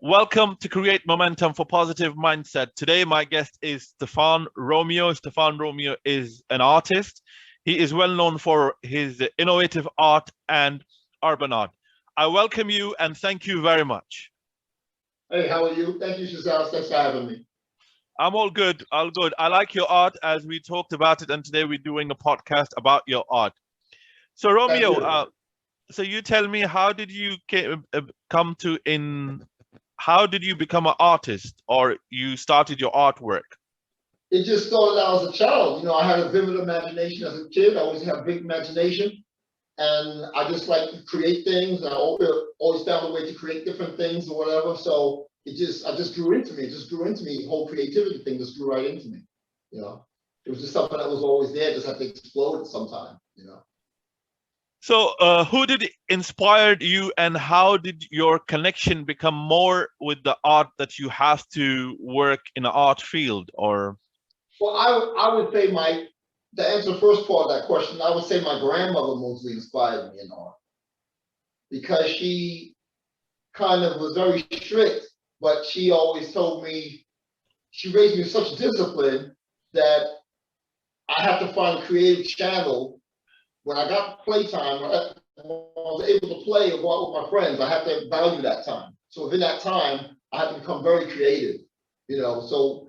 Welcome to Create Momentum for Positive Mindset. Today, my guest is Stefan Romeo. Stefan Romeo is an artist. He is well known for his innovative art and urban art. I welcome you and thank you very much. Hey, how are you? Thank you, Shazal. Thanks for having me. I'm all good, all good. I like your art as we talked about it, and today we're doing a podcast about your art. So Romeo, so you tell me, how did you how did you become an artist, or you started your artwork? It just started out as a child. I had a vivid imagination as a kid. I always had a big imagination, and I just like to create things. I always found a way to create different things or whatever. So I just grew into me. It just grew into me. The whole creativity thing just grew right into me. It was just something that was always there. Just had to explode at some time. So who did inspire you, and how did your connection become more with the art that you have to work in an art field? Or well, I would say to answer the first part of that question, I would say my grandmother mostly inspired me in art, because she kind of was very strict, but she always told me, she raised me with such discipline that I have to find a creative channel. When I got playtime, when I was able to play or go out with my friends, I have to value that time. So within that time, I have to become very creative, So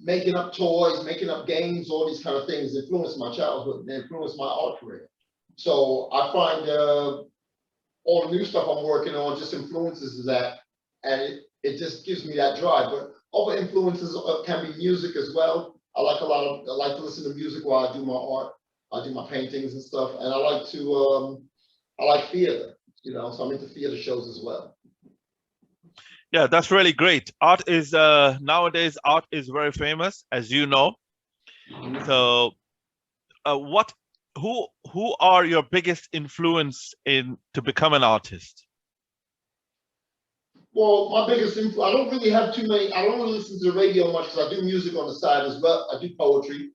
making up toys, making up games, all these kind of things influenced my childhood and influenced my art career. So I find all the new stuff I'm working on just influences that, and it just gives me that drive. But other influences can be music as well. I like to listen to music while I do my art. I do my paintings and stuff, and I like theater, so I'm into theater shows as well. Yeah, that's really great. Art is nowadays art is very famous, as you know. So who are your biggest influence to become an artist? Well, my biggest influence, I don't really have too many. I don't really listen to the radio much because I do music on the side as well. I do poetry.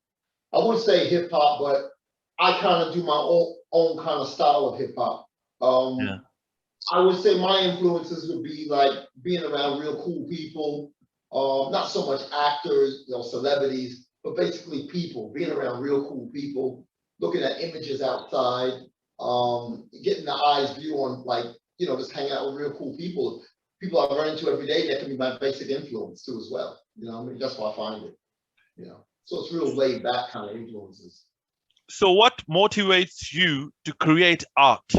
I would say hip hop, but I kind of do my own kind of style of hip hop. I would say my influences would be like being around real cool people, not so much actors, celebrities, but basically people, being around real cool people, looking at images outside, getting the eyes view on just hanging out with real cool people I run into every day. That can be my basic influence too as well. That's why I find it. So it's real laid back kind of influences. So what motivates you to create art?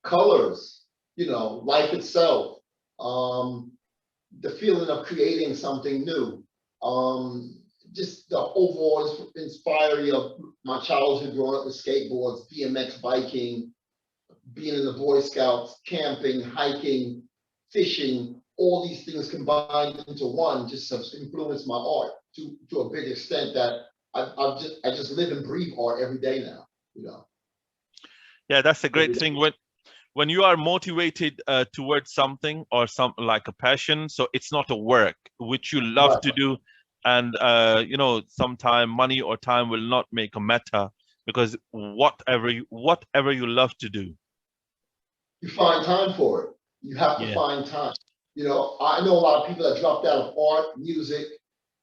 Colors, life itself, the feeling of creating something new, just the overall inspiring of my childhood growing up with skateboards, BMX biking, being in the Boy Scouts, camping, hiking, fishing, all these things combined into one just have influenced my art to a big extent that I just live and breathe art every day now, Yeah, that's a great thing. When you are motivated towards something or something like a passion, so it's not a work which you love to do, and sometime money or time will not make a matter, because whatever you love to do, you find time for it. You have to find time. I know a lot of people that dropped out of art, music,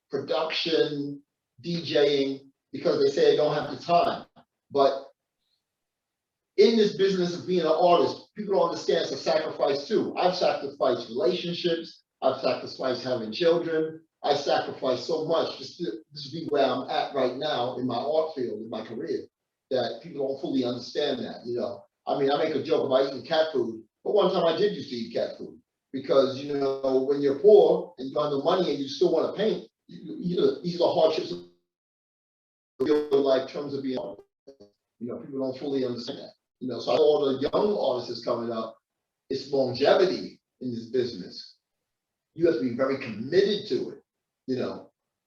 production, DJing, because they say they don't have the time. But in this business of being an artist, people don't understand it's a sacrifice too. I've sacrificed relationships. I've sacrificed having children. I sacrificed so much just to be where I'm at right now in my art field, in my career, that people don't fully understand that. I mean, I make a joke about eating cat food, but one time I did used to eat cat food, because when you're poor and you don't have no money and you still want to paint, these are hardships of real life terms of being an artist. People don't fully understand that. So all the young artists coming up, it's longevity in this business. You have to be very committed to it.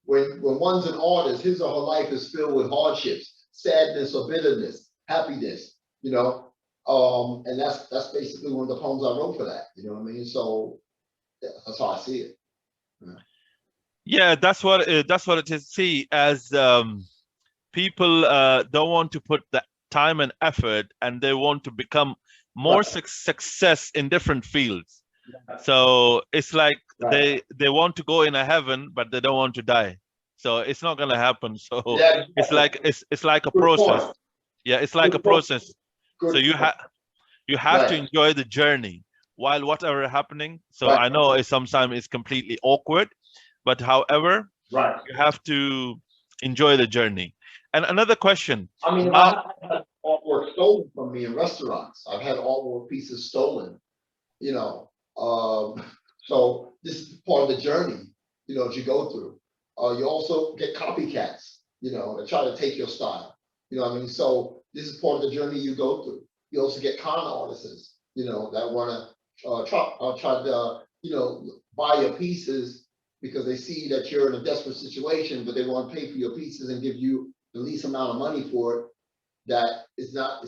When one's an artist, his or her life is filled with hardships, sadness or bitterness, happiness, and that's basically one of the poems I wrote for that. You know what I mean? So that's how I see it. Yeah, that's what it is. See, as people don't want to put the time and effort, and they want to become more success in different fields. So it's like Right. they want to go in a heaven, but they don't want to die. So it's not gonna happen. So Yeah, it's like it's like a good process. point. Yeah, it's like a Good point. process. So Good point. you have to Right. enjoy the journey while whatever happening. So Right. I know it's sometimes it's completely awkward, but however, Right. you have to enjoy the journey. And another question I mean, now. I've had artwork stolen from me in restaurants. I've had artwork pieces stolen, you know. So this is part of the journey, that you go through. You also get copycats, that try to take your style. You know what I mean? So this is part of the journey you go through. You also get con artists, that want to try to, buy your pieces because they see that you're in a desperate situation, but they want to pay for your pieces and give you the least amount of money for it. That is not,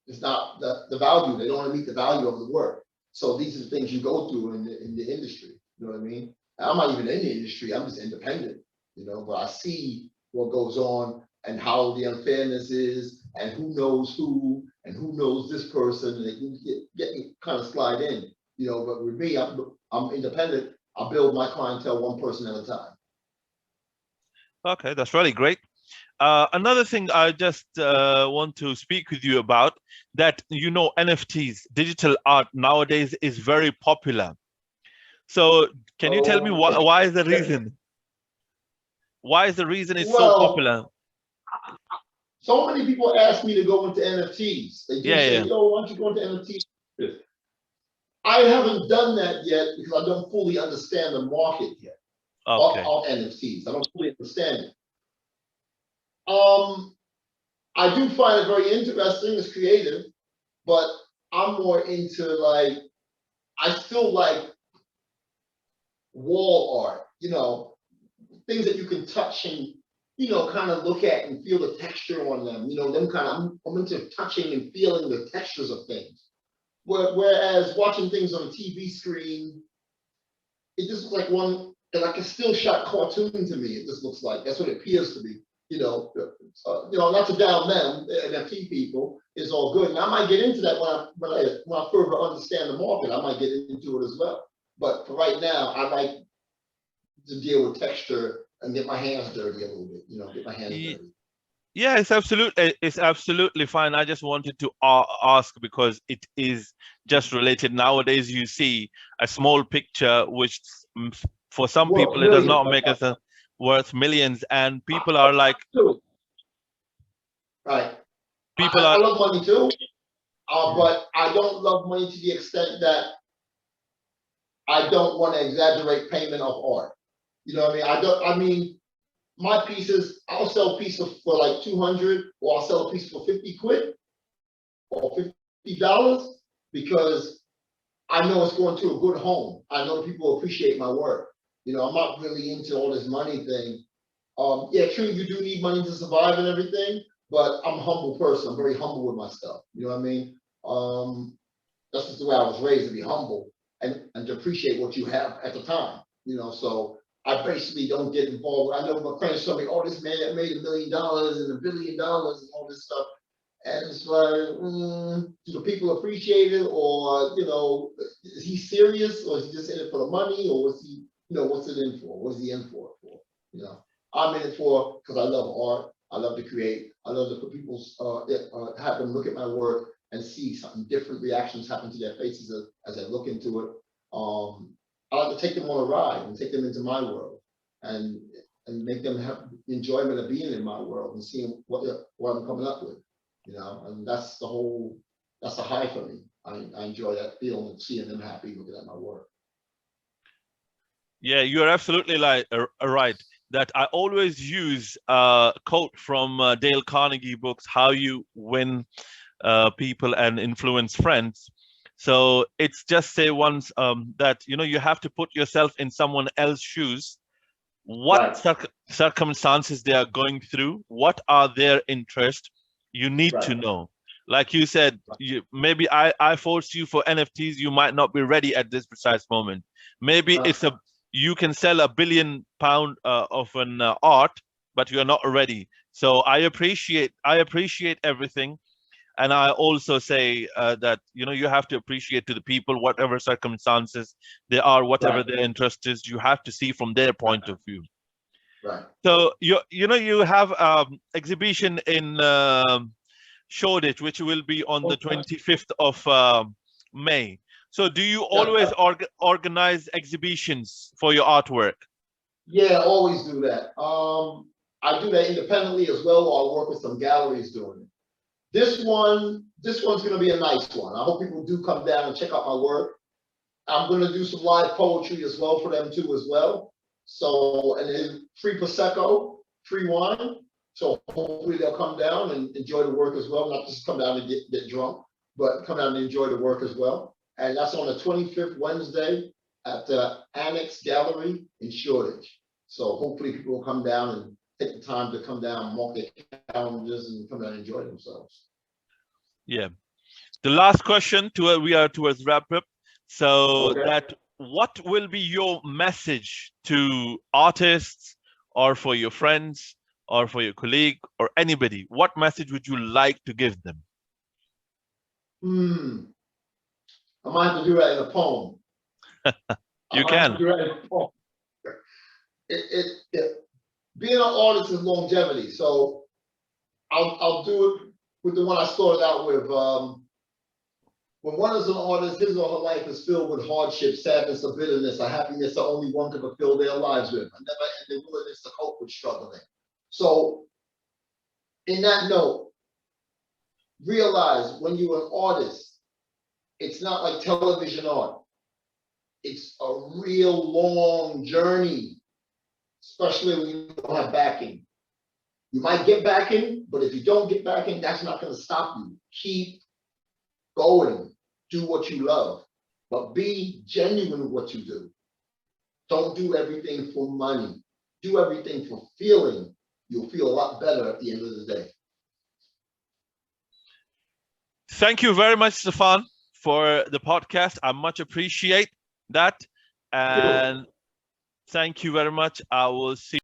it's not the value. They don't want to meet the value of the work. So these are the things you go through in the industry. You know what I mean? I'm not even in the industry. I'm just independent. But I see what goes on and how the unfairness is, and who knows this person, and they can get me kind of slide in. But with me, I'm independent. I build my clientele one person at a time. Okay, that's really great. Another thing I just want to speak with you about, that NFTs, digital art nowadays is very popular. So can you tell me why is the reason? Why is the reason it's so popular? So many people ask me to go into NFTs. They do say, yo, why don't you go into NFTs? I haven't done that yet because I don't fully understand the market yet of NFTs. I don't fully understand it. I do find it very interesting. It's creative, but I'm more into I still like wall art, things that you can touch and, kind of look at and feel the texture on them, them kind of, I'm into touching and feeling the textures of things. Whereas watching things on a TV screen, it just looks like a still shot cartoon to me. It just looks like, that's what it appears to be. Not to down them, NFT people, is all good. And I might get into that when I further understand the market. I might get into it as well. But for right now, I like to deal with texture and get my hands dirty a little bit. Get my hands dirty. Yeah, it's absolutely fine. I just wanted to ask because it is just related. Nowadays, you see a small picture, which for some people it does not make us worth millions, and people are like, right. I love money too, but I don't love money to the extent that I don't want to exaggerate payment of art. You know what I mean? My pieces, I'll sell pieces for like 200, or I'll sell a piece for 50 quid or $50 because I know it's going to a good home. I know people appreciate my work. I'm not really into all this money thing. Yeah, true, you do need money to survive and everything, but I'm a humble person. I'm very humble with my stuff. You know what I mean? That's just the way I was raised, to be humble and to appreciate what you have at the time. So I basically don't get involved. I know my friends tell me, oh, this man made $1 million and $1 billion and all this stuff. And it's like, do the people appreciate it? Or, is he serious? Or is he just in it for the money? Or was he, what's it in for? What's he in for? I'm in it for, because I love art. I love to create. I love to put people's, have them look at my work and see something different reactions happen to their faces as they look into it. I like to take them on a ride and take them into my world and make them have the enjoyment of being in my world and seeing what I'm coming up with, and that's the high for me. I enjoy that feeling of seeing them happy looking at my work. Yeah, you're absolutely right. That I always use a quote from Dale Carnegie books, How You Win People and Influence Friends. So it's just say once that, you have to put yourself in someone else's shoes, what circumstances they are going through, what are their interests, you need to know. Like you said, maybe I force you for NFTs, you might not be ready at this precise moment. Maybe you can sell £1 billion of an art, but you're not ready. So I appreciate everything. And I also say that, you have to appreciate to the people, whatever circumstances they are, whatever their interest is, you have to see from their point of view. Right. So you have exhibition in Shoreditch, which will be on the 25th of May. So do you always organize exhibitions for your artwork? Yeah, I always do that. I do that independently as well, or I work with some galleries doing it. This one's going to be a nice one. I hope people do come down and check out my work. I'm going to do some live poetry as well for them too as well. So, and then free Prosecco, free wine. So hopefully they'll come down and enjoy the work as well. Not just come down and get drunk, but come down and enjoy the work as well. And that's on the 25th Wednesday at the Annexe Gallery in Shoreditch. So hopefully people will come down and take the time to come down, mark their calendars, and come down and enjoy themselves. Yeah. The last question, we are towards wrap up. So what will be your message to artists, or for your friends, or for your colleague, or anybody? What message would you like to give them? I might have to do that in a poem. You can. Being an artist is longevity, so I'll do it with the one I started out with. When one is an artist, his or her life is filled with hardship, sadness, or bitterness, or happiness that only one can fulfill their lives with, a never-ending willingness to cope with struggling. So, in that note, realize when you're an artist, it's not like television art. It's a real long journey, especially when you don't have backing. You might get backing, but if you don't get backing, that's not going to stop you. Keep going. Do what you love, but be genuine with what you do. Don't do everything for money. Do everything for feeling. You'll feel a lot better at the end of the day. Thank you very much, Stefan, for the podcast. I much appreciate that. And thank you very much. I will see